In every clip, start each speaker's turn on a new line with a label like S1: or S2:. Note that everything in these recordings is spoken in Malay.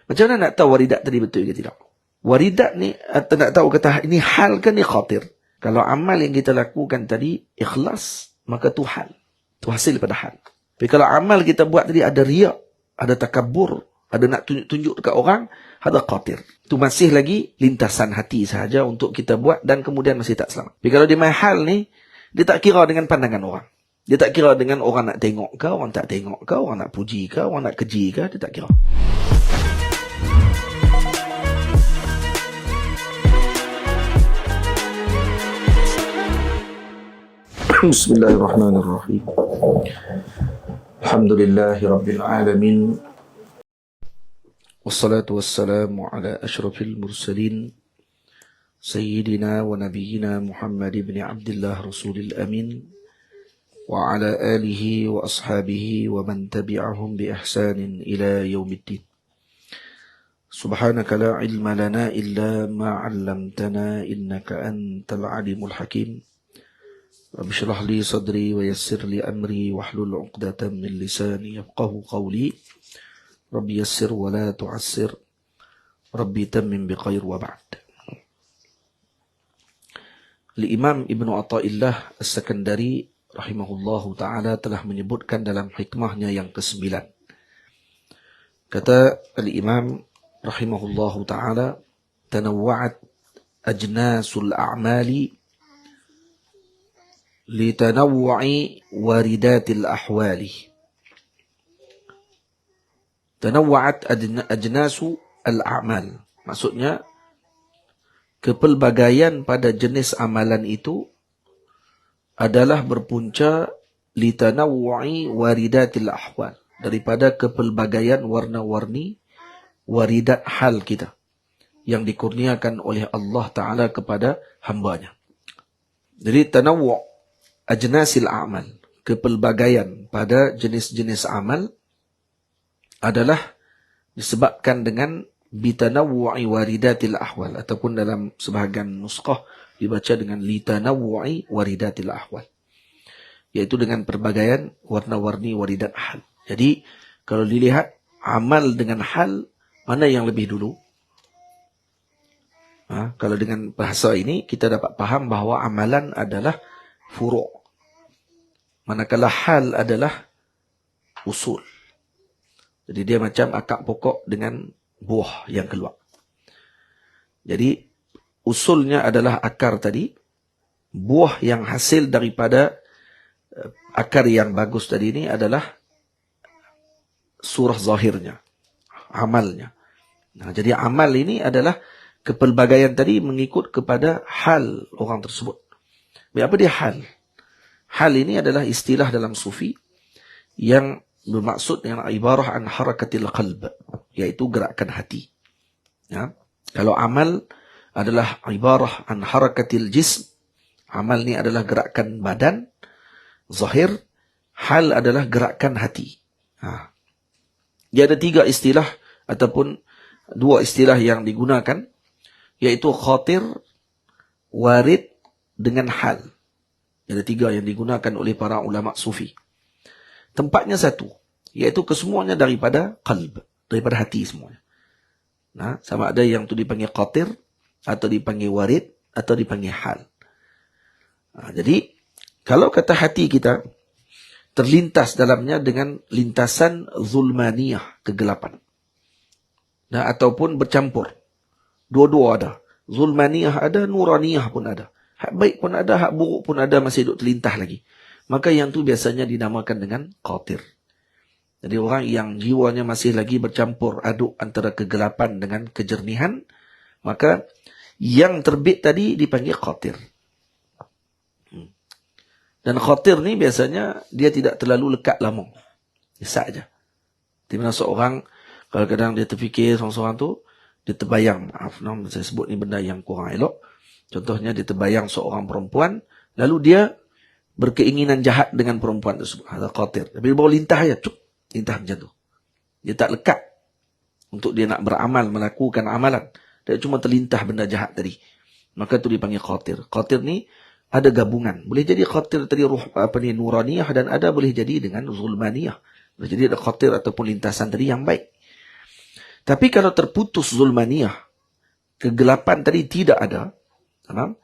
S1: Macam mana nak tahu waridat tadi betul ke tidak? Waridat ni, atau nak tahu kata ini hal ke ni khatir? Kalau amal yang kita lakukan tadi ikhlas, maka tu hal. Tu hasil pada hal. Tapi kalau amal kita buat tadi ada riak, ada takabur, ada nak tunjuk-tunjuk dekat orang, ada khatir. Tu masih lagi lintasan hati sahaja untuk kita buat dan kemudian masih tak selamat. Tapi kalau dia main hal ni, dia tak kira dengan pandangan orang. Dia tak kira dengan orang nak tengok ke, orang tak tengok ke, orang nak puji ke, orang nak keji ke, dia tak kira. Bismillahirrahmanirrahim. Alhamdulillahirabbil alamin. Wassalatu wassalamu ala asyrafil mursalin sayyidina wa nabiyyina Muhammad ibn Abdullah Rasulil Amin wa ala alihi wa ashabihi wa man tabi'ahum bi ihsanin ila yaumiddin. Subhanaka la ilma lana illa ma 'allamtana innaka antal alimul hakim. Rabbi shrah li sadri wa yassir li amri wahlul 'uqdatam min lisani yafqahu qawli. Rabbi yassir wa la tu'assir. Rabbi tammim bi khair wa ba'd. Imam Ibn Athaillah As-Sakandari rahimahullahu ta'ala telah menyebutkan dalam hikmahnya yang ke-9. Kata Al-Imam rahimahullahu ta'ala, tanawwa'at ajnasul a'mali litanawwu'i waridatil ahwali. Tanawwa'at ajnasu al-a'mal. Maksudnya, kepelbagaian pada jenis amalan itu adalah berpunca litanawwu'i waridatil ahwal. Daripada kepelbagaian warna-warni waridat hal kita yang dikurniakan oleh Allah Ta'ala kepada hambanya. Jadi tanawwu' ajnasil a'mal, kepelbagaian pada jenis-jenis amal adalah disebabkan dengan bitanawwu'i waridatil ahwal, ataupun dalam sebahagian nuskah dibaca dengan litanawwu'i waridatil ahwal, iaitu dengan perbagaian warna-warni waridat hal. Jadi kalau dilihat amal dengan hal, mana yang lebih dulu? Kalau dengan bahasa ini kita dapat faham bahawa amalan adalah furu', manakala hal adalah usul. Jadi dia macam akar pokok dengan buah yang keluar. Jadi usulnya adalah akar tadi, buah yang hasil daripada akar yang bagus tadi ini adalah surah zahirnya, amalnya. Nah, jadi amal ini adalah kepelbagaian tadi mengikut kepada hal orang tersebut. Apa dia hal? Hal ini adalah istilah dalam sufi yang bermaksud dengan ibarah an harakatil qalb, iaitu gerakan hati. Ya. Kalau amal adalah ibarah an harakatil jism, amal ni adalah gerakan badan zahir, hal adalah gerakan hati. Dia ada 3 istilah ataupun 2 istilah yang digunakan, iaitu khatir, warid dengan hal. Ada 3 yang digunakan oleh para ulama sufi. Tempatnya satu, iaitu kesemuanya daripada qalb, daripada hati semuanya. Nah, sama ada yang tu dipanggil khatir, atau dipanggil warid, atau dipanggil hal. Jadi, kalau kata hati kita terlintas dalamnya dengan lintasan zulmaniyah, kegelapan. Nah, ataupun bercampur. Dua-dua ada. Zulmaniyah ada, nuraniyah pun ada. Hak baik pun ada, hak buruk pun ada, masih duduk terlintah lagi. Maka yang tu biasanya dinamakan dengan khatir. Jadi orang yang jiwanya masih lagi bercampur aduk antara kegelapan dengan kejernihan, maka yang terbit tadi dipanggil khatir. Dan khatir ni biasanya dia tidak terlalu lekat lama. Bisa aja. Di mana seorang, kalau kadang dia terfikir seorang-seorang tu, dia terbayang, maaf, saya sebut ni benda yang kurang elok. Contohnya dia terbayang seorang perempuan, lalu dia berkeinginan jahat dengan perempuan tersebut. Ada khatir. Tapi baru lintah ya, lintah macam tu. Dia tak lekat untuk dia nak beramal, melakukan amalan. Dia cuma terlintah benda jahat tadi. Maka tu dipanggil khatir. Khatir ni ada gabungan. Boleh jadi khatir tadi nuraniyah, dan ada boleh jadi dengan zulmaniyah. Boleh jadi ada khatir ataupun lintasan tadi yang baik. Tapi kalau terputus zulmaniyah, kegelapan tadi tidak ada, faham?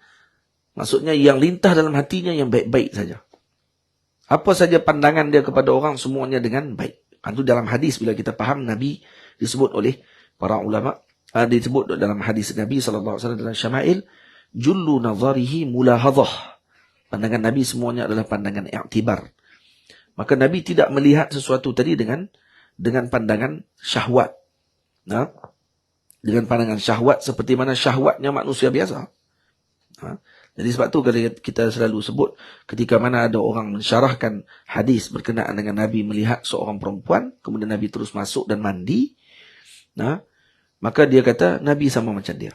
S1: Maksudnya yang lintah dalam hatinya yang baik-baik saja. Apa saja pandangan dia kepada orang, semuanya dengan baik. Itu dalam hadis, bila kita faham, Nabi disebut oleh para ulama, disebut dalam hadis Nabi SAW dalam Syama'il, jullu nazarihi mulahadhah. Pandangan Nabi semuanya adalah pandangan i'tibar. Maka Nabi tidak melihat sesuatu tadi dengan pandangan syahwat. Nah, dengan pandangan syahwat seperti mana syahwatnya manusia biasa. Jadi sebab tu kalau kita selalu sebut, ketika mana ada orang mensyarahkan hadis berkenaan dengan Nabi melihat seorang perempuan, kemudian Nabi terus masuk dan mandi, maka dia kata Nabi sama macam dia.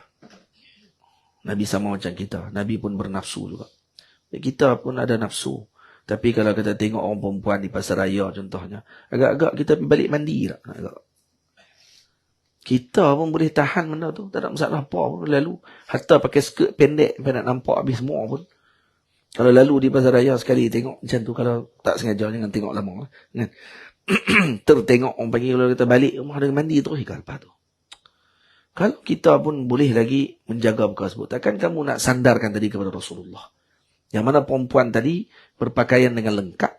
S1: Nabi sama macam kita. Nabi pun bernafsu juga. Kita pun ada nafsu. Tapi kalau kita tengok orang perempuan di pasar raya contohnya, agak-agak kita pergi balik mandi tak? Agak. Kita pun boleh tahan benda tu. Tak ada masalah apa pun. Lalu, hatta pakai skirt pendek sampai nak nampak habis semua pun. Kalau lalu di pasar raya sekali tengok macam tu, kalau tak sengaja jangan tengok lama. Kan? Tertengok orang panggil, kalau kita balik rumah dengan mandi terus ikan lepas tu. Kalau kita pun boleh lagi menjaga perkara tersebut. Takkan kamu nak sandarkan tadi kepada Rasulullah. Yang mana perempuan tadi berpakaian dengan lengkap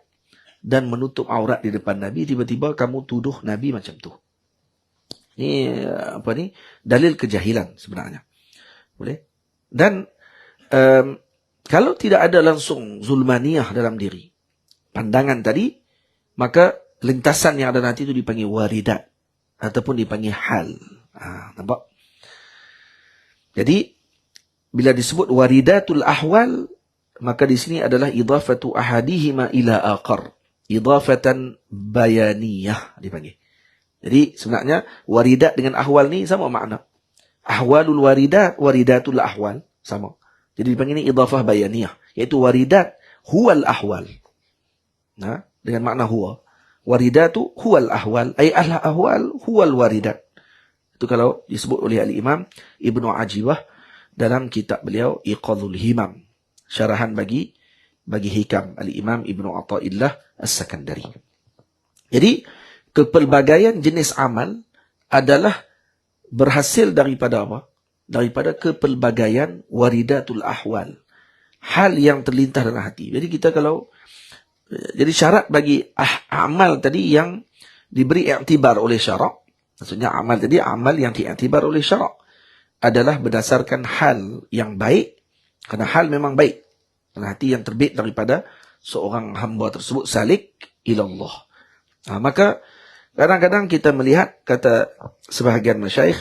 S1: dan menutup aurat di depan Nabi, tiba-tiba kamu tuduh Nabi macam tu. Ini dalil kejahilan sebenarnya. Boleh? Dan kalau tidak ada langsung zulmaniyah dalam diri, pandangan tadi, maka lintasan yang ada nanti itu dipanggil waridat ataupun dipanggil hal. Nampak? Jadi bila disebut waridatul ahwal, maka di sini adalah idafatu ahadihima ila akhar, idafatan bayaniyah dipanggil. Jadi sebenarnya waridat dengan ahwal ni sama makna. Ahwalul waridat, waridatul ahwal sama. Jadi dipanggil ini idafah bayaniyah, iaitu waridat huwal ahwal. Dengan makna huwa. Waridatu huwal ahwal, ay al ahwal huwal waridat. Itu kalau disebut oleh al-Imam Ibnu Ajibah dalam kitab beliau Iqadhul Himam, syarahan bagi hikam al-Imam Ibnu Athaillah As-Sakandari. Jadi kepelbagaian jenis amal adalah berhasil daripada apa? Daripada kepelbagaian waridatul ahwal. Hal yang terlintas dalam hati. Jadi kita jadi syarat bagi amal tadi yang diberi i'tibar oleh syarak. Maksudnya amal tadi, amal yang diiktibar oleh syarak adalah berdasarkan hal yang baik. Kerana hal memang baik. Kerana hati yang terbit daripada seorang hamba tersebut salik ilallah. Maka kadang-kadang kita melihat, kata sebahagian masyayikh,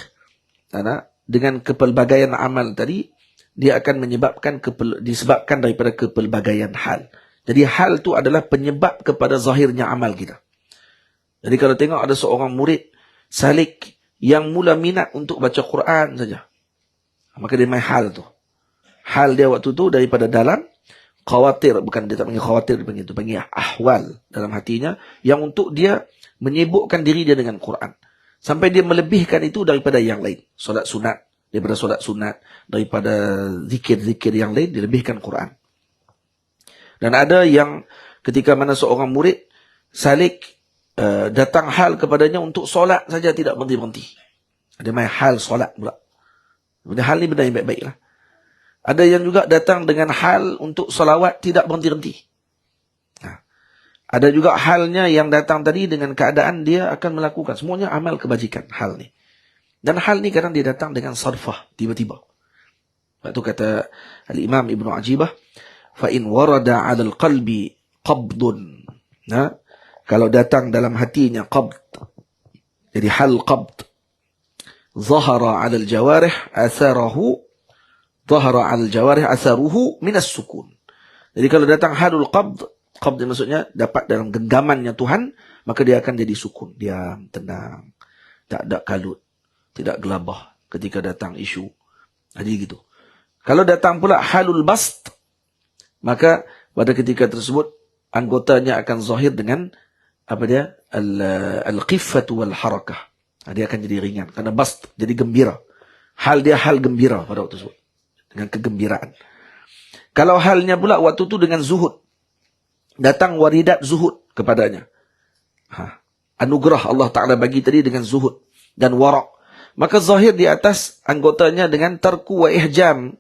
S1: dengan kepelbagaian amal tadi, dia akan disebabkan daripada kepelbagaian hal. Jadi hal tu adalah penyebab kepada zahirnya amal kita. Jadi kalau tengok ada seorang murid salik yang mula minat untuk baca Quran saja, maka dia main hal tu. Hal dia waktu tu daripada dalam khawatir, bukan dia tak panggil khawatir, dia panggil ahwal dalam hatinya, yang untuk dia menyibukkan diri dia dengan Quran. Sampai dia melebihkan itu daripada yang lain. Solat sunat, daripada solat sunat, daripada zikir-zikir yang lain, dilebihkan Quran. Dan ada yang ketika mana seorang murid salik, datang hal kepadanya untuk solat saja tidak berhenti-berhenti. Ada main hal solat pula. Benda hal ni benda yang baik-baik lah. Ada yang juga datang dengan hal untuk solawat tidak berhenti-henti. Ada juga halnya yang datang tadi dengan keadaan dia akan melakukan. Semuanya amal kebajikan hal ni. Dan hal ni kadang dia datang dengan sarfah, tiba-tiba. Sebab tu kata Al-Imam Ibnu Ajibah, فَإِنْ وَرَدَ عَلَى الْقَلْبِ قَبْضٌ. Kalau datang dalam hatinya qabd, jadi hal qabd, ظَهَرَ عَلَى الْجَوَارِحِ أَثَرُهُ مِنَ السُّكُونِ. Jadi kalau datang halul qabd maksudnya dapat dalam genggamannya Tuhan, maka dia akan jadi sukun, diam, tenang, tak ada kalut, tidak gelabah ketika datang isu. Jadi gitu. Kalau datang pula halul bast, maka pada ketika tersebut anggotanya akan zahir dengan al-qiffatu wal harakah. Dia akan jadi ringan karena bast jadi gembira. Hal dia hal gembira pada waktu tersebut, dengan kegembiraan. Kalau halnya pula waktu itu dengan zuhud, datang waridat zuhud kepadanya. Anugerah Allah Ta'ala bagi tadi dengan zuhud dan warak. Maka zahir di atas anggotanya dengan tarku wa ihjam.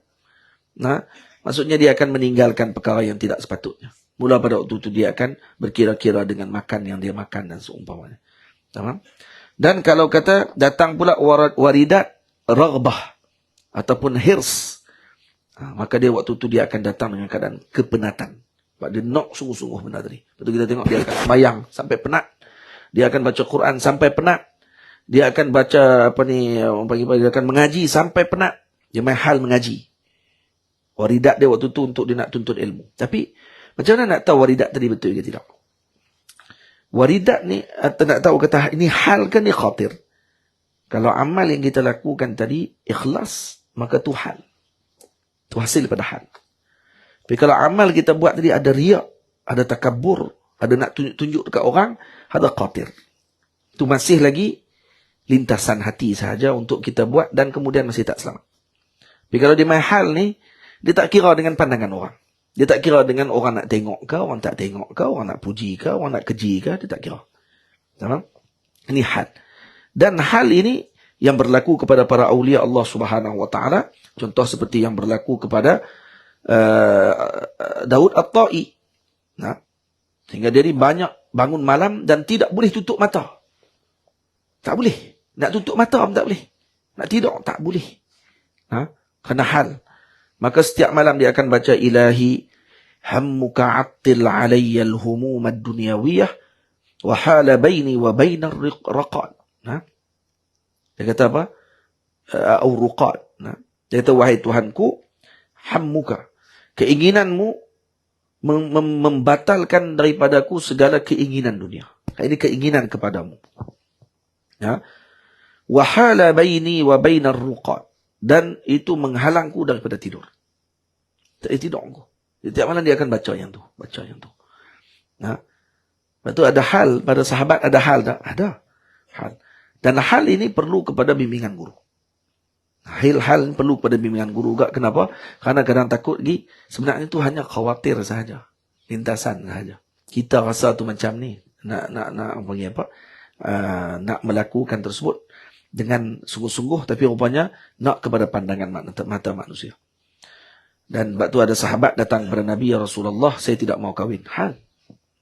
S1: Nah, maksudnya dia akan meninggalkan perkara yang tidak sepatutnya. Mula pada waktu itu dia akan berkira-kira dengan makan yang dia makan dan seumpamanya. Tamam? Dan kalau kata datang pula waridat raghbah ataupun hirs, maka dia waktu itu dia akan datang dengan keadaan kepenatan. Sebab dia nak sungguh-sungguh benda tadi. Lepas tu kita tengok dia akan sembahyang sampai penat. Dia akan baca Quran sampai penat. Dia akan baca pagi-pagi dia akan mengaji sampai penat. Dia main hal mengaji. Waridat dia waktu tu untuk dia nak tuntut ilmu. Tapi macam mana nak tahu waridat tadi betul ke tidak? Waridat ni atau nak tahu kata ini hal ke ni khatir? Kalau amal yang kita lakukan tadi ikhlas, maka tu hal. Tu hasil pada hal. Tapi kalau amal kita buat tadi ada riak, ada takabur, ada nak tunjuk dekat orang, ada khatir. Tu masih lagi lintasan hati sahaja untuk kita buat dan kemudian masih tak selamat. Tapi kalau dia main hal ni, dia tak kira dengan pandangan orang. Dia tak kira dengan orang nak tengok ke, orang tak tengok ke, orang nak puji ke, orang nak keji ke, dia tak kira. Tamam? Ini hal. Dan hal ini yang berlaku kepada para awliya Allah Subhanahu wa taala, contoh seperti yang berlaku kepada Daud At-Tai. Nah, sehingga dia ni banyak bangun malam dan tidak boleh tutup mata. Tak boleh. Nak tutup mata pun tak boleh. Nak tidur tak boleh. Kerana hal. Maka setiap malam dia akan baca ilahi hammuka attil alayya al-humum ad-dunyawiyah wa hala baini wa bainar raqad. Dia kata apa? Au ruqad. Dia kata wahai Tuhanku, hammuka, keinginanmu membatalkan daripadaku segala keinginan dunia. Ini keinginan kepadamu. Ya. Wa hala baini wa bainar ruqad. Dan itu menghalangku daripada tidur. Tak tidur aku. Setiap malam dia akan baca yang tu. Baca yang tu. Lepas tu ada hal. Pada sahabat ada hal tak? Ada. Hal. Dan hal ini perlu kepada bimbingan guru. Hal perlu kepada bimbingan guru juga. Kenapa? Karena kadang takut lagi. Sebenarnya itu hanya khawatir sahaja. Lintasan sahaja. Kita rasa tu macam ni. Nak melakukan tersebut dengan sungguh-sungguh, tapi rupanya nak kepada pandangan mata manusia. Dan sebab tu ada sahabat datang kepada Nabi, ya Rasulullah, saya tidak mau kahwin. Hal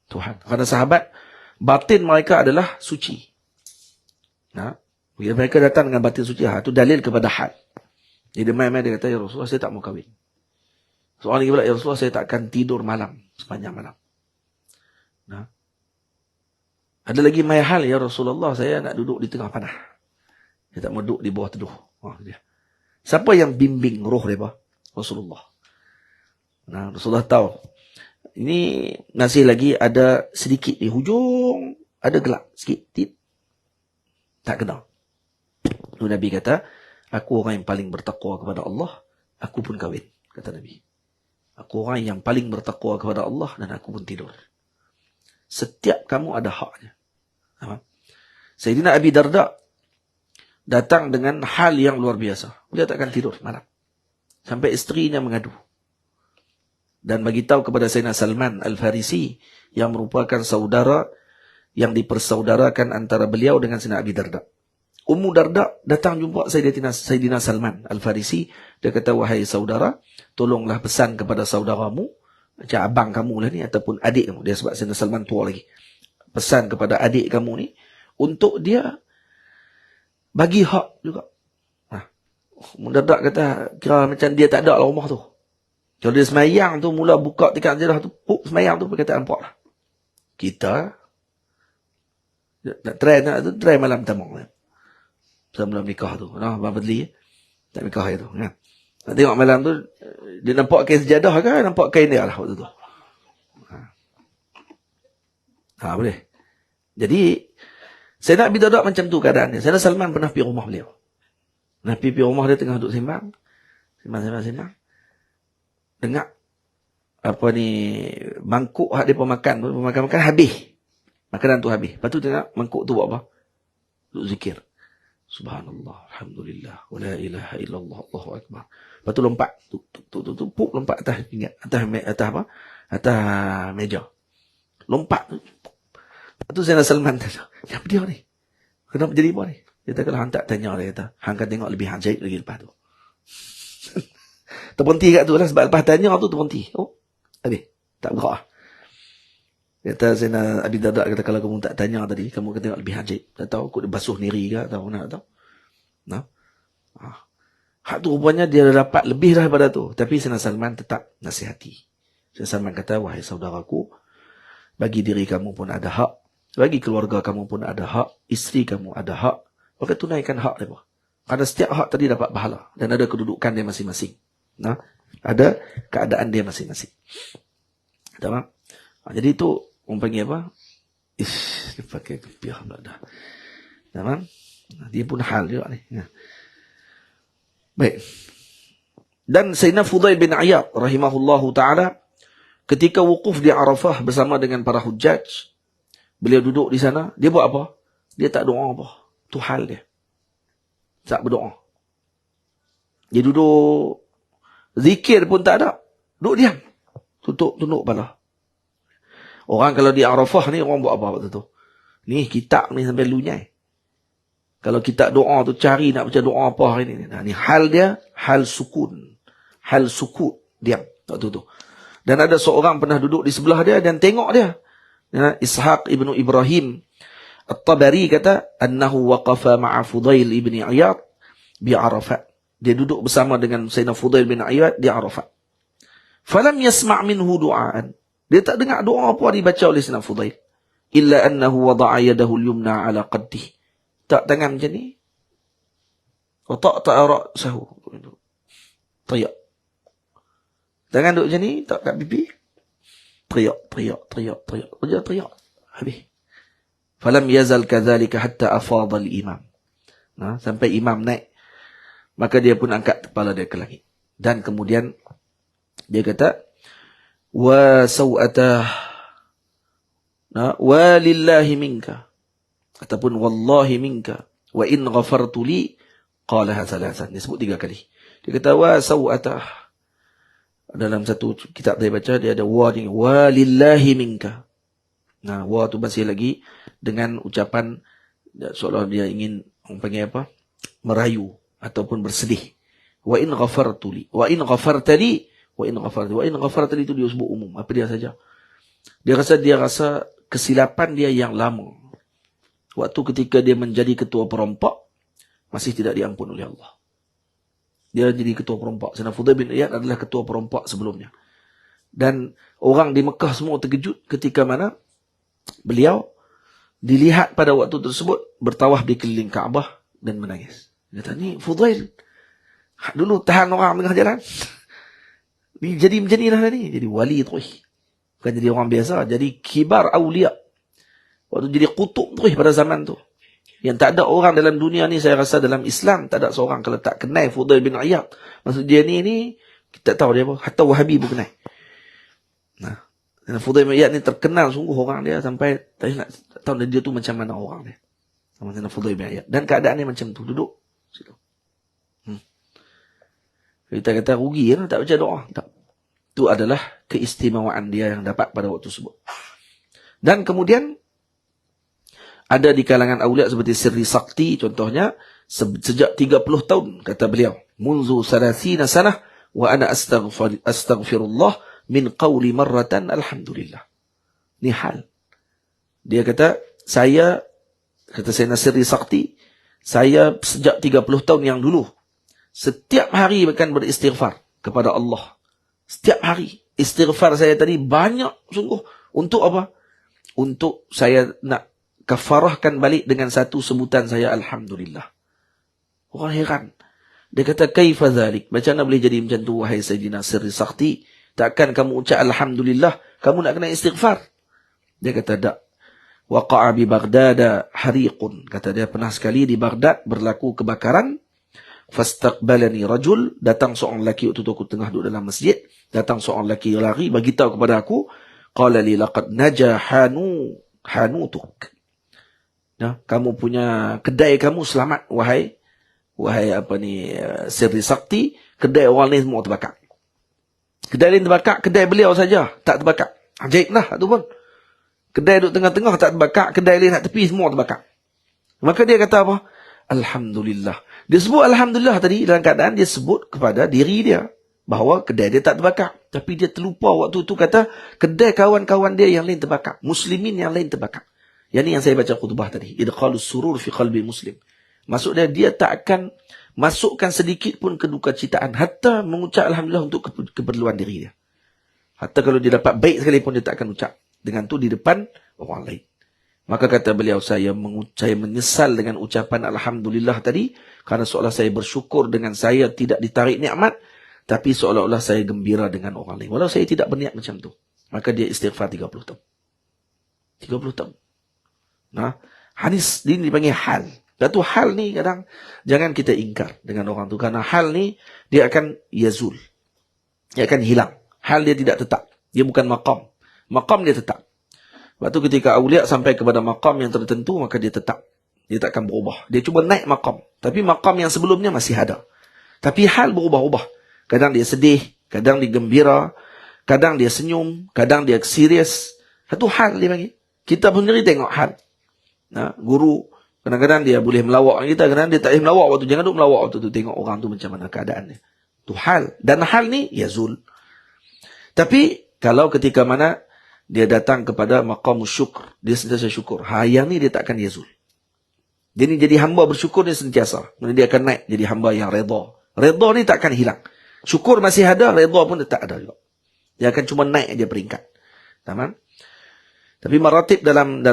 S1: Tuhan. Kerana sahabat, batin mereka adalah suci. Bila mereka datang dengan batin suci, itu dalil kepada hal. Jadi dia kata, ya Rasulullah, saya tak mau kahwin. Soalan lagi pula, ya Rasulullah, saya tak akan tidur malam, sepanjang malam. Ada lagi mai hal, ya Rasulullah, saya nak duduk di tengah panah. Dia tak mau duduk di bawah teduh. Dia. Siapa yang bimbing roh dia? Rasulullah. Rasulullah tahu. Ini masih lagi ada sedikit di hujung. Ada gelap sikit. Tak kenal. Lalu Nabi kata, aku orang yang paling bertakwa kepada Allah. Aku pun kahwin. Kata Nabi. Aku orang yang paling bertakwa kepada Allah dan aku pun tidur. Setiap kamu ada haknya. Sayyidina Abi Darda datang dengan hal yang luar biasa. Dia takkan tidur malam. Sampai isterinya mengadu. Dan beritahu kepada Sayyidina Salman Al-Farisi yang merupakan saudara yang dipersaudarakan antara beliau dengan Sayyidina Abi Darda. Ummu Darda datang jumpa Sayyidina Salman Al-Farisi. Dia kata, wahai saudara, tolonglah pesan kepada saudaramu, macam abang kamu lah ni, ataupun adik kamu. Dia sebab Sayyidina Salman tua lagi. Pesan kepada adik kamu ni, untuk dia bagi hak juga. Mendadak kata, kira macam dia tak ada lah rumah tu. Kalau dia semayang tu, mula buka tikar jelah tu, semayang tu perkataan puak lah. Kita nak try malam tamang. Sebelum nikah tu. Abang Fadli, tak nikah tu. Nak tengok malam tu, dia nampak kain sejadah ke, nampak kain dia lah waktu tu. Boleh. Jadi, saya nak bidadak macam tu keadaannya. Saya Salman pernah pergi rumah beliau. Pergi rumah dia tengah duduk sembang. Sembang. Dengar mangkuk hak dia pemakan habis. Makanan tu habis. Lepas tu tengok mangkuk tu buat apa? Duduk zikir. Subhanallah, alhamdulillah, wa la ilaha illallah, Allahu akbar. Lepas tu lompat. Lompat atas pinggan, atas meja. Lompat. Lepas tu Sayyidina Salman tanya, apa dia ni? Kenapa jadi apa ni? Dia kata, kalau hang tak tanya, dia kata, hang akan tengok lebih ajaib lagi lepas tu. Terberhenti kat tu lah, sebab lepas tanya tu terberhenti. Oh, habis. Tak bergerak lah. Dia kata, Sayyidina Abi Darda kata, kalau kamu tak tanya tadi, kamu akan tengok lebih ajaib. Tak tahu, kau dia basuh diri ke, atau nak tahu. Nah. Hak tu rupanya dia dapat lebih daripada tu. Tapi Sayyidina Salman tetap nasihati. Sayyidina Salman kata, wahai saudaraku, bagi diri kamu pun ada hak, bagi keluarga kamu pun ada hak, isteri kamu ada hak, maka tunaikan hak mereka. Karena setiap hak tadi dapat pahala dan ada kedudukan dia masing-masing. Nah, ada keadaan dia masing-masing. Tamam? Jadi itu orang panggil apa? Dia pakai kepiah pula dah. Tamam? Dia pun hal juga ni. Baik. Dan Sayyidina Fudail bin Iyad rahimahullahu ta'ala ketika wukuf di Arafah bersama dengan para hujjaj, beliau duduk di sana, dia buat apa? Dia tak doa apa. Itu hal dia. Tak berdoa. Dia duduk, zikir pun tak ada. Duduk diam. Tunduk kepala. Orang kalau di Arafah ni, orang buat apa waktu tu? Ni kitab ni sampai lunyai. Kalau kita doa tu cari nak baca doa apa hari ni. Nah, ni hal dia, hal sukun. Hal sukut, diam waktu tu. Dan ada seorang pernah duduk di sebelah dia dan tengok dia. Ishaq ibnu Ibrahim At-Tabari kata, annahu waqafa ma'a Fudail ibn Iyad bi Arafat. Dia duduk bersama dengan Sayyidina Fudail bin Iyad di Arafat. Falam yasma' minhu du'aan. Dia tak dengar doa apa dibaca oleh Sayyidina Fudail. Illa annahu wada'a yadahu al-yumna ala qaddih. Tak tangan macam ni. Wa ta'ta'a ra'sahu. Teriak. Tangan duduk macam ni, tak kat pipi. Teriak. Habis. Falam yazal kadzalika hatta afadha al-imam. Nah, sampai imam naik, maka dia pun angkat kepala dia ke langit. Dan kemudian dia kata, wa sawatah, wa lillahi minka, ataupun wallahi minka, wa in ghafartu li, qalaha thalathan. Dia sebut 3 kali. Dia kata wa sawatah. Dalam satu kitab saya baca, dia ada wa ni, wa lillahi minka. Nah, wa tu masih lagi dengan ucapan seolah dia ingin, orang panggil apa? Merayu ataupun bersedih. Wa in ghafartu li, wa in ghafartali, wa in ghafartali itu dia sebut umum, apa dia saja. Dia rasa kesilapan dia yang lama. Waktu ketika dia menjadi ketua perompak masih tidak diampun oleh Allah. Dia jadi ketua perompak. Sayyidina Fudail bin Iyad adalah ketua perompak sebelumnya. Dan orang di Mekah semua terkejut ketika mana beliau dilihat pada waktu tersebut bertawaf di keliling Kaabah dan menangis. Dia kata, ni Fudail dulu tahan orang tengah jalan. Ni jadi macam ni dah ni. Jadi wali terus. Bukan jadi orang biasa. Jadi kibar awliya. Waktu jadi kutub terus pada zaman tu. Yang tak ada orang dalam dunia ni, saya rasa dalam Islam, tak ada seorang kalau tak kenal Fudail bin Iyad. Maksud dia ni kita tahu dia apa. Hatta Wahabi pun kenal. Nah, Fudail bin Iyad ni terkenal sungguh orang dia sampai tak nak tahu dia tu macam mana orang dia. Sama dengan Fudail bin Iyad. Dan keadaan dia macam tu, duduk situ. Kita kata rugi kan, tak baca doa. Tak. Itu adalah keistimewaan dia yang dapat pada waktu tersebut. Dan kemudian ada di kalangan awliya seperti Sirri Sakti contohnya, sejak 30 tahun kata beliau, munzu 30 sanah wa ana astaghfirullah min qawli marratan alhamdulillah. Ni hal. Dia kata, kata Sayyidina Sirri Sakti, saya sejak 30 tahun yang dulu setiap hari akan beristighfar kepada Allah. Setiap hari istighfar saya tadi banyak sungguh. Untuk apa? Untuk saya nak kafarahkan balik dengan satu sebutan saya alhamdulillah. Orang heran. Dia kata kaifa dzalik? Macam mana boleh jadi macam tu wahai Sayyidina Sirri Sakti? Takkan kamu ucap alhamdulillah, kamu nak kena istighfar? Dia kata tak. Waqa'a bi Baghdad hariqun. Kata dia pernah sekali di Baghdad berlaku kebakaran. Fastaqbalani rajul, datang seorang lelaki waktu tu aku tengah duduk dalam masjid, datang seorang lelaki lari bagi tahu kepada aku, qala li laqad naja hanutuk. Nah, kamu punya kedai kamu selamat wahai Sirri Sakti, kedai orang lain semua terbakar. Kedai lain terbakar, kedai beliau saja tak terbakar. Ajaib lah tu pun. Kedai duduk tengah-tengah tak terbakar, kedai lain nak tepi semua terbakar. Maka dia kata apa? Alhamdulillah. Dia sebut Alhamdulillah tadi dalam keadaan dia sebut kepada diri dia bahawa kedai dia tak terbakar. Tapi dia terlupa waktu tu kata kedai kawan-kawan dia yang lain terbakar. Muslimin yang lain terbakar. Yang ni yang saya baca khutbah tadi. Idqalus surur fi qalbi muslim. Maksudnya dia tak akan masukkan sedikit pun kedukacitaan. Hatta mengucap Alhamdulillah untuk keperluan diri dia. Hatta kalau dia dapat baik sekalipun dia tak akan ucap. Dengan tu di depan orang lain. Maka kata beliau, saya menyesal dengan ucapan Alhamdulillah tadi. Kerana seolah saya bersyukur dengan saya tidak ditarik nikmat. Tapi seolah-olah saya gembira dengan orang lain. Walau saya tidak berniat macam tu. Maka dia istighfar 30 tahun. 30 tahun. Nah, hadis ini dipanggil hal. Satu hal ni kadang jangan kita ingkar dengan orang tu. Kerana hal ni dia akan yazul. Dia akan hilang. Hal dia tidak tetap. Dia bukan maqam. Maqam dia tetap. Sebab tu ketika awliya sampai kepada maqam yang tertentu, maka dia tetap. Dia tak akan berubah. Dia cuba naik maqam. Tapi maqam yang sebelumnya masih ada. Tapi hal berubah-ubah. Kadang dia sedih, kadang dia gembira, kadang dia senyum, kadang dia serius. Satu hal dia panggil. Kita pun sendiri tengok hal. Nah, guru, kadang-kadang dia boleh melawak kita, kadang dia tak boleh melawak waktu. Jangan duk melawak waktu tu. Tengok orang tu macam mana keadaannya. Itu hal. Dan hal ni, yazul. Tapi, kalau ketika mana dia datang kepada maqam syukur, dia sentiasa syukur. Yang ni dia tak akan yazul. Dia ni jadi hamba bersyukur dia sentiasa. Kemudian dia akan naik jadi hamba yang redha. Redha ni tak akan hilang. Syukur masih ada, redha pun tak ada juga. Dia akan cuma naik aja peringkat. Tamam? Tapi maratib dalam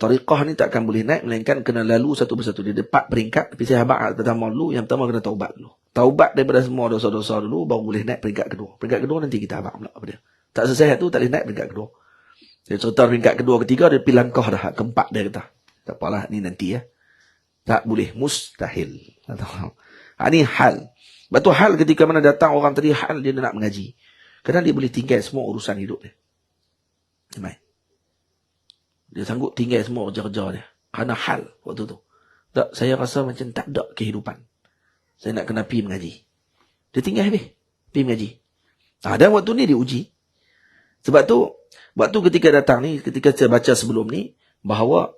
S1: tariqah ni tak akan boleh naik, melainkan kena lalu satu persatu. Dia dapat peringkat, tapi saya habaq pertama dulu, yang pertama kena taubat dulu. Taubat daripada semua dosa-dosa dulu, baru boleh naik peringkat kedua. Peringkat kedua nanti kita habaq pula apa dia. Tak selesai tu, tak boleh naik peringkat kedua. Dia cerita peringkat kedua, ketiga, dia pergi langkah dah. Keempat dia kata. Tak apalah, ni nanti ya. Tak boleh, mustahil. Ini hal. Betul hal ketika mana datang orang tadi, hal dia nak mengaji. Kadang dia boleh tinggal semua urusan hidup dia. Dia sanggup tinggal semua kerja-kerja dia. Kerana hal waktu tu. Tak, saya rasa macam tak ada kehidupan. Saya nak kena pergi mengaji. Dia tinggal habis. Pergi mengaji. Dan waktu ni dia uji. Sebab tu, waktu ketika datang ni, ketika saya baca sebelum ni, bahawa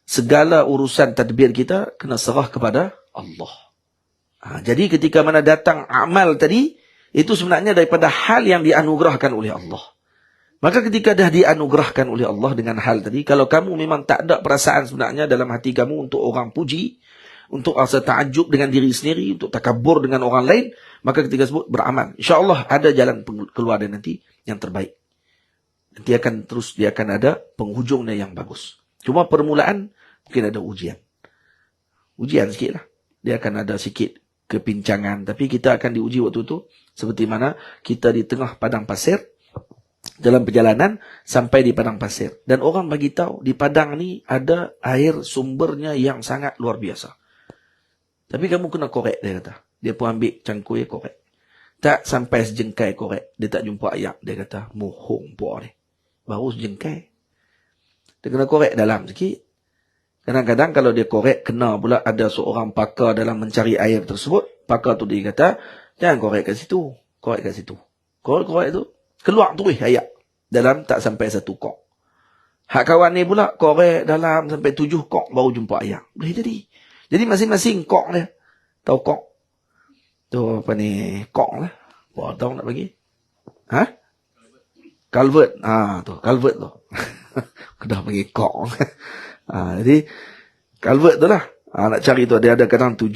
S1: segala urusan tadbir kita kena serah kepada Allah. Jadi ketika mana datang amal tadi, itu sebenarnya daripada hal yang dianugerahkan oleh Allah. Maka ketika dah dianugerahkan oleh Allah dengan hal tadi, kalau kamu memang tak ada perasaan sebenarnya dalam hati kamu untuk orang puji, untuk rasa ta'ajub dengan diri sendiri, untuk takabur dengan orang lain, maka ketika sebut beramal. InsyaAllah ada jalan keluar dia nanti yang terbaik. Nanti akan terus, dia akan ada penghujungnya yang bagus. Cuma permulaan, mungkin ada ujian. Ujian sikit lah. Dia akan ada sikit kepincangan. Tapi kita akan diuji waktu tu. Seperti mana kita di tengah padang pasir. Dalam perjalanan sampai di padang pasir. Dan orang bagi tahu di padang ni ada air sumbernya yang sangat luar biasa. Tapi kamu kena korek, dia kata. Dia pun ambil cangkul, korek. Tak sampai sejengkai korek. Dia tak jumpa ayak. Dia kata, mohong puak ni. Baru sejengkai. Dia kena korek dalam sikit. Kadang-kadang kalau dia korek, kena pula ada seorang pakar dalam mencari air tersebut. Pakar tu dia kata, jangan korek kat situ. Korek kat situ. Korek tu. Keluar terus ayak. Dalam tak sampai 1 kok. Hak kawan ni pula, korek dalam sampai 7 kok baru jumpa ayak. Boleh jadi. Jadi masing-masing kok dia. Tahu kok? Tu apa ni? Kok lah. Apa tahu nak bagi? Culvert. Tu. Culvert tu. Kedah panggil kok. Jadi, culvert tu lah. Nak cari tu, dia ada kadang 7.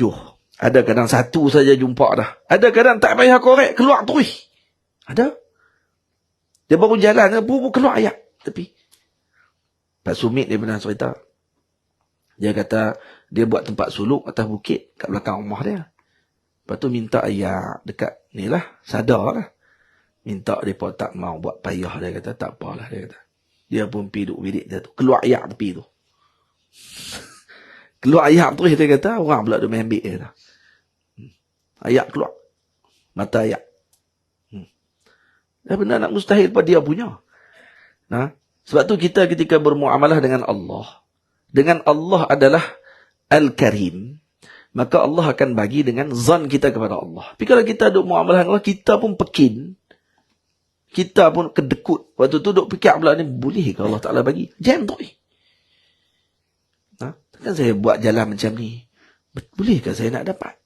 S1: Ada kadang 1 saja jumpa dah. Ada kadang tak payah korek, keluar terus. Ada. Dia baru jalan, keluar ayak tepi. Pak Sumit dia pernah cerita. Dia kata, dia buat tempat suluk atas bukit kat belakang rumah dia. Lepas tu minta ayak dekat ni lah, sadar lah. Minta mereka tak mau buat payah, dia kata, tak apalah, dia kata. Dia pun pergi duduk bilik dia tu. Keluar ayak tepi tu. Keluar ayak terus, dia kata, orang pula dia main ambil dia kata. Ayak keluar. Mata ayak. Dah benar nak mustahil pada dia punya. Sebab tu kita ketika bermuamalah dengan Allah adalah Al-Karim, maka Allah akan bagi dengan zan kita kepada Allah. Tapi kalau kita duk muamalah dengan Allah, kita pun pekin, kita pun kedekut. Waktu tu duk fikir pula ni, boleh ke Allah Ta'ala bagi? Jangan tu. Kan saya buat jalan macam ni. Bolehkah saya nak dapat?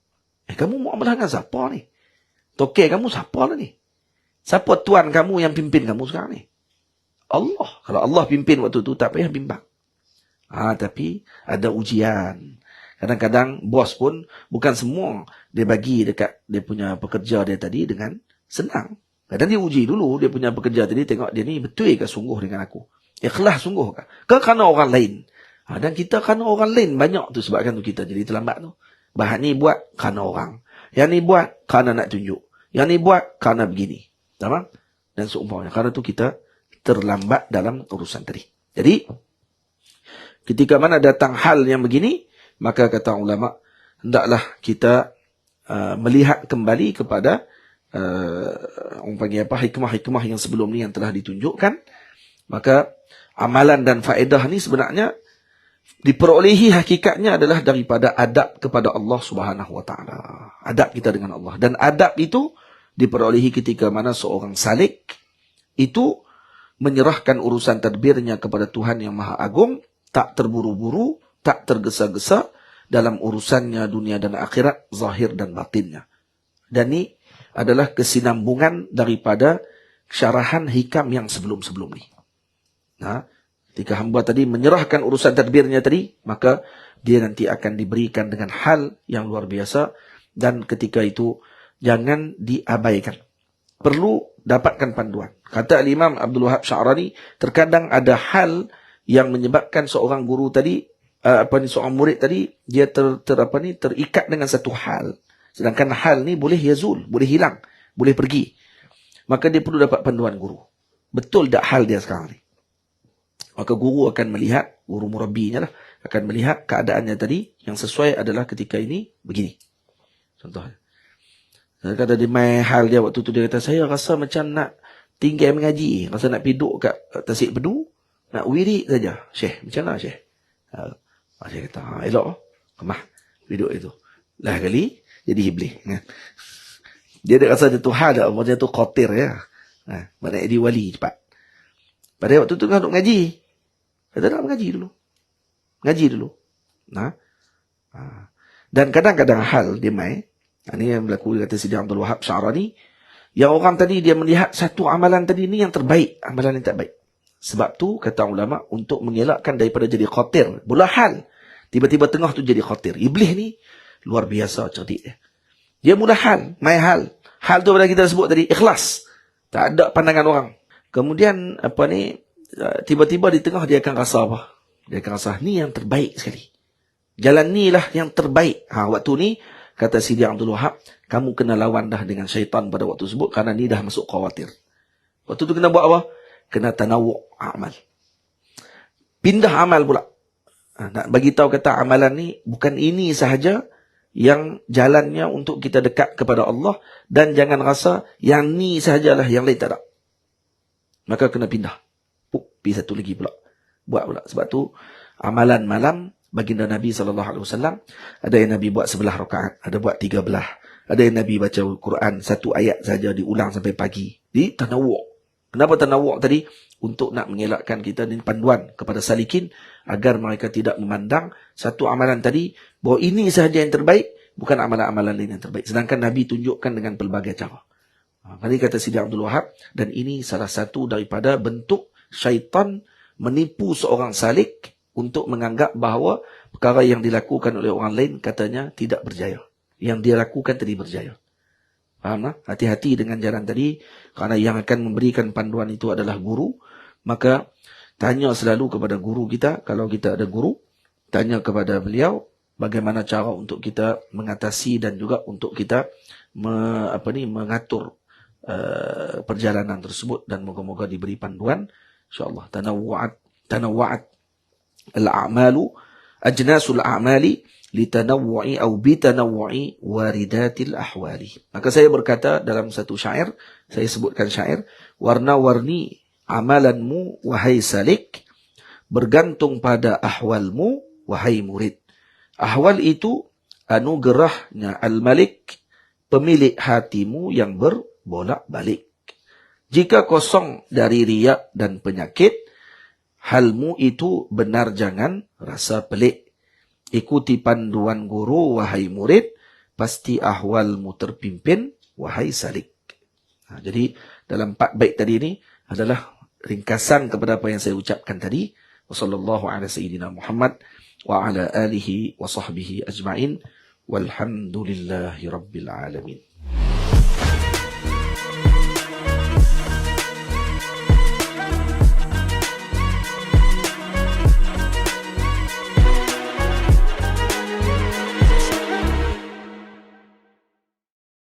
S1: Kamu muamalah dengan siapa ni? Tokek kamu siapa lah ni? Siapa tuan kamu yang pimpin kamu sekarang ni? Allah. Kalau Allah pimpin waktu tu, tak payah bimbang. Tapi ada ujian. Kadang-kadang bos pun bukan semua dia bagi dekat dia punya pekerja dia tadi dengan senang. Kadang dia uji dulu dia punya pekerja tadi, tengok dia ni betul ke sungguh dengan aku? Ikhlas sungguh ke? Ke kerana orang lain? Dan kita kerana orang lain banyak tu sebabkan tu kita jadi terlambat tu. Bahan ni buat kerana orang. Yang ni buat kerana nak tunjuk. Yang ni buat kerana begini. Tamam? Dan seumpamanya. Kerana tu kita terlambat dalam urusan tadi. Jadi, ketika mana datang hal yang begini, maka kata ulama, hendaklah kita melihat kembali kepada orang panggil apa, hikmah-hikmah yang sebelum ni yang telah ditunjukkan. Maka amalan dan faedah ni sebenarnya diperolehi hakikatnya adalah daripada adab kepada Allah Subhanahu Wa Taala. Adab kita dengan Allah. Dan adab itu diperolehi ketika mana seorang salik itu menyerahkan urusan tadbirnya kepada Tuhan yang Maha Agung, tak terburu-buru, tak tergesa-gesa dalam urusannya dunia dan akhirat, zahir dan batinnya. Dan ini adalah kesinambungan daripada syarahan hikam yang sebelum-sebelum ni. Ketika hamba tadi menyerahkan urusan tadbirnya tadi, maka dia nanti akan diberikan dengan hal yang luar biasa. Dan ketika itu, jangan diabaikan. Perlu dapatkan panduan. Kata Imam Abdul Wahab Sya'rani, terkadang ada hal yang menyebabkan seorang guru tadi, seorang murid tadi, dia terikat dengan satu hal. Sedangkan hal ni boleh yazul, boleh hilang, boleh pergi. Maka dia perlu dapat panduan guru. Betul tak hal dia sekarang ni? Maka guru akan melihat, guru murabbinya lah, akan melihat keadaannya tadi, yang sesuai adalah ketika ini begini. Contohnya. Kadang-kadang dia main hal dia waktu tu, dia kata, saya rasa macam nak tinggal mengaji, rasa nak piduk kat Tasik Bedu, nak wirid saja. Syekh, macam mana Syekh? Syekh kata, elok, kemah piduk itu. Lah kali, jadi iblis. Dia ada rasa dia tu hal dah, macam tu khotir ya. Maknanya dia wali cepat. Pada waktu tu kan duk ngaji. Kata nak mengaji dulu. Ngaji dulu. Dan kadang-kadang hal dia main. Ini yang berlaku kata Sidi Abdul Wahab Sya'rani. Yang orang tadi dia melihat satu amalan tadi ni yang terbaik. Amalan yang tak baik. Sebab tu kata ulama untuk mengelakkan daripada jadi khatir. Bola hal. Tiba-tiba tengah tu jadi khatir. Iblis ni luar biasa cerdik dia. Dia mula hal. Main hal. Hal tu pada kita sebut tadi. Ikhlas. Tak ada pandangan orang. Kemudian tiba-tiba di tengah dia akan rasa apa? Dia akan rasa ni yang terbaik sekali. Jalan ni lah yang terbaik. Waktu ni kata Sidi Abdul Wahab, kamu kena lawan dah dengan syaitan pada waktu tersebut kerana ni dah masuk khawatir. Waktu tu kena buat apa? Kena tanawu' amal. Pindah amal pula. Nak bagi tahu kata amalan ni bukan ini sahaja yang jalannya untuk kita dekat kepada Allah, dan jangan rasa yang ni sahajalah, yang lain tak ada. Maka kena pindah. Pergi satu lagi pula. Buat pula. Sebab tu, amalan malam, baginda Nabi SAW, ada yang Nabi buat 11 rakaat, ada buat 13. Ada yang Nabi baca Quran, satu ayat saja diulang sampai pagi. Di tanawu'. Kenapa tanawu' tadi? Untuk nak mengelakkan kita dan panduan kepada salikin, agar mereka tidak memandang satu amalan tadi, bahawa ini sahaja yang terbaik, bukan amalan-amalan lain yang terbaik. Sedangkan Nabi tunjukkan dengan pelbagai cara. Ini kata Sidi Abdul Wahab, dan ini salah satu daripada bentuk syaitan menipu seorang salik untuk menganggap bahawa perkara yang dilakukan oleh orang lain katanya tidak berjaya. Yang dia lakukan tadi berjaya. Faham tak? Hati-hati dengan jalan tadi, kerana yang akan memberikan panduan itu adalah guru. Maka tanya selalu kepada guru kita, kalau kita ada guru, tanya kepada beliau bagaimana cara untuk kita mengatasi dan juga untuk kita mengatur perjalanan tersebut, dan moga-moga diberi panduan insyaallah. Tanawwa'at al-a'malu ajnasul a'mali litanawwu'i aw bitanawwu'i waridatil ahwali. Maka saya berkata dalam satu syair, saya sebutkan syair, warna-warni amalanmu wahai salik, bergantung pada ahwalmu wahai murid. Ahwal itu anugerahnya al-malik, pemilik hatimu yang berbolak-balik. Jika kosong dari riak dan penyakit, halmu itu benar jangan rasa pelik. Ikuti panduan guru, wahai murid. Pasti ahwalmu terpimpin, wahai salik. Jadi dalam 4 bait tadi ini adalah ringkasan kepada apa yang saya ucapkan tadi. Wassallallahu ala sayyidina Muhammad wa ala alihi wa sahbihi ajma'in. Walhamdulillahi rabbil alamin.